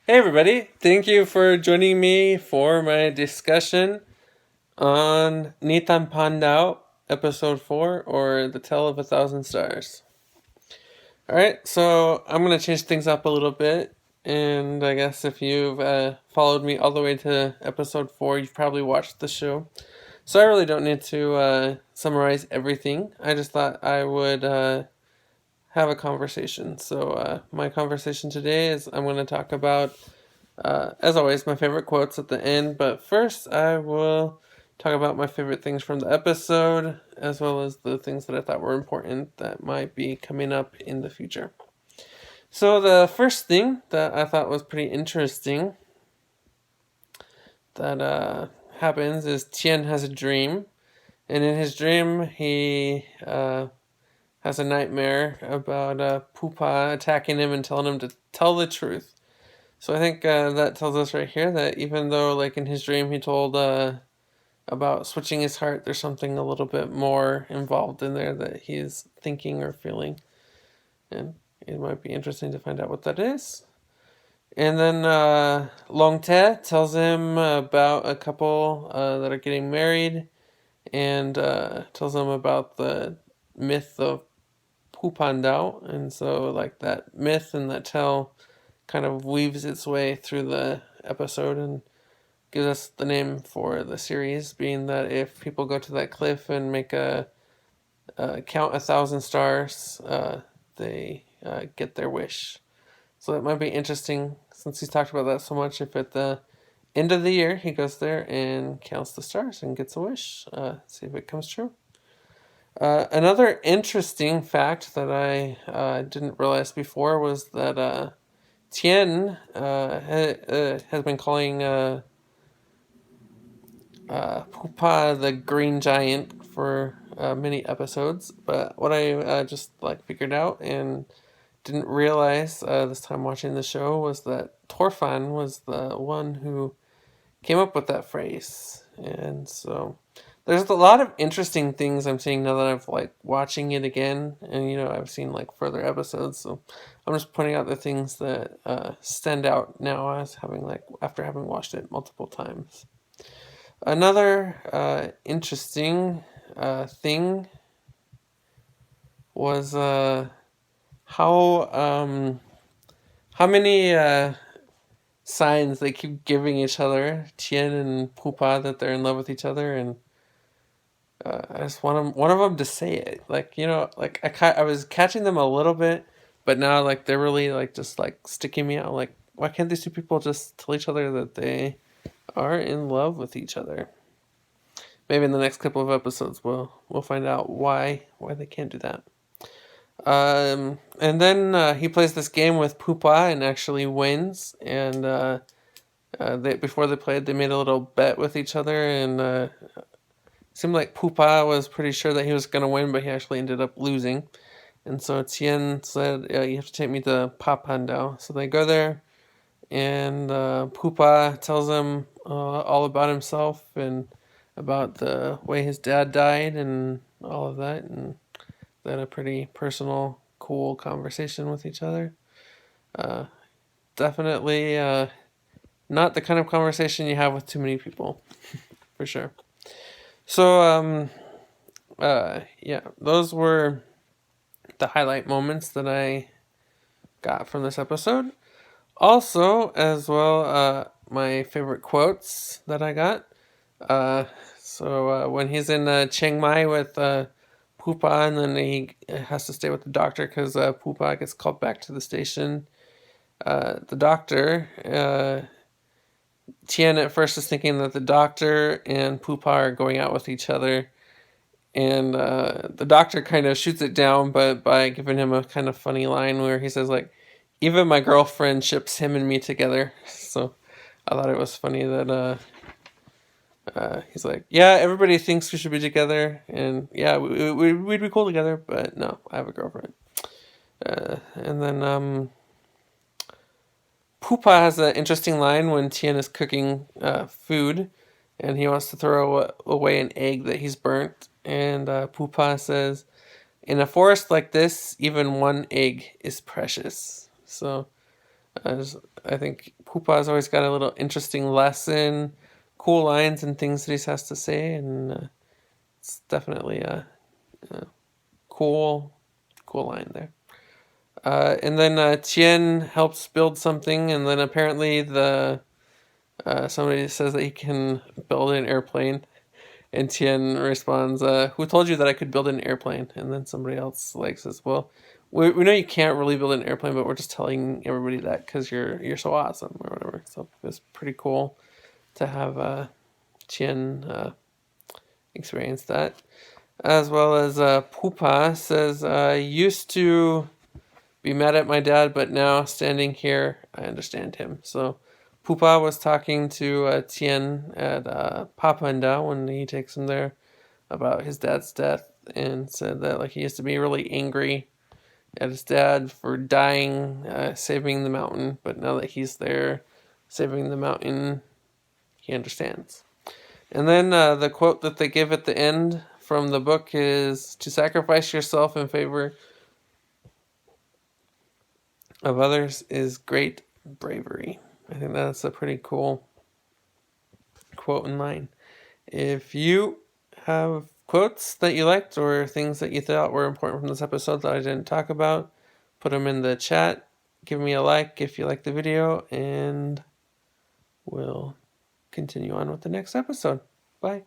Hey everybody, thank you for joining me for my discussion on Nitan Pandao, episode 4, or The Tale of a Thousand Stars. Alright, so I'm going to change things up a little bit, and I guess if you've followed me all the way to episode 4, you've probably watched the show. So I really don't need to summarize everything. I just thought I would have a conversation. So my conversation today is I'm going to talk about as always, my favorite quotes at the end, but first I will talk about my favorite things from the episode, as well as the things that I thought were important that might be coming up in the future. So the first thing that I thought was pretty interesting that happens is Tien has a dream, and in his dream he has a nightmare about Pupa attacking him and telling him to tell the truth. So I think that tells us right here that even though, like in his dream, he told about switching his heart, there's something a little bit more involved in there that he's thinking or feeling. And it might be interesting to find out what that is. And then Long Te tells him about a couple that are getting married and tells him about the myth of Pupandao. And so, like, that myth and that tale kind of weaves its way through the episode and gives us the name for the series, being that if people go to that cliff and make a count 1,000 stars, they get their wish. So that might be interesting, since he's talked about that so much, if at the end of the year he goes there and counts the stars and gets a wish, see if it comes true. Another interesting fact that I didn't realize before was that Tien has been calling Pupa the Green Giant for many episodes, but what I just figured out and didn't realize this time watching the show was that Torfan was the one who came up with that phrase, and so there's a lot of interesting things I'm seeing now that I've watching it again, and I've seen further episodes, so I'm just pointing out the things that stand out now as after having watched it multiple times. Another interesting thing was how many signs they keep giving each other, Tien and Pupa, that they're in love with each other, and I just want one of them to say it. I was catching them a little bit, but now they're really just sticking me out. Why can't these two people just tell each other that they are in love with each other? Maybe in the next couple of episodes we'll find out why they can't do that. And then he plays this game with Pupa and actually wins. And before they played, they made a little bet with each other, and seemed like Pupa was pretty sure that he was going to win, but he actually ended up losing. And so Tien said, you have to take me to Papandao. So they go there, and Pupa tells him all about himself and about the way his dad died and all of that. And they had a pretty personal, cool conversation with each other. Definitely not the kind of conversation you have with too many people, for sure. So, yeah, those were the highlight moments that I got from this episode. Also, as well, my favorite quotes that I got. So when he's in Chiang Mai with Pupa, and then he has to stay with the doctor because Pupa gets called back to the station. The doctor, Tien at first is thinking that the doctor and Pupa are going out with each other, and the doctor kind of shoots it down, but by giving him a kind of funny line where he says even my girlfriend ships him and me together. So I thought it was funny that he's like, yeah, everybody thinks we should be together, and yeah, we'd be cool together, but no, I have a girlfriend. And then Pupa has an interesting line when Tien is cooking food, and he wants to throw away an egg that he's burnt, and Pupa says, in a forest like this, even one egg is precious. So I think Pupa's always got a little interesting lesson, cool lines and things that he has to say, and it's definitely a cool line there. And then Tien helps build something, and then apparently somebody says that he can build an airplane, and Tien responds, "Who told you that I could build an airplane?" And then somebody else says, "Well, we know you can't really build an airplane, but we're just telling everybody that because you're so awesome or whatever." So it's pretty cool to have Tien experience that, as well as Pupa says, "I used to be mad at my dad, but now standing here, I understand him." So Pupa was talking to Tien at Papanda when he takes him there about his dad's death, and said that he used to be really angry at his dad for dying, saving the mountain, but now that he's there saving the mountain, he understands. And then the quote that they give at the end from the book is, "To sacrifice yourself in favor of others is great bravery." I think that's a pretty cool quote in line. If you have quotes that you liked or things that you thought were important from this episode that I didn't talk about, put them in the chat. Give me a like if you like the video, and we'll continue on with the next episode. Bye.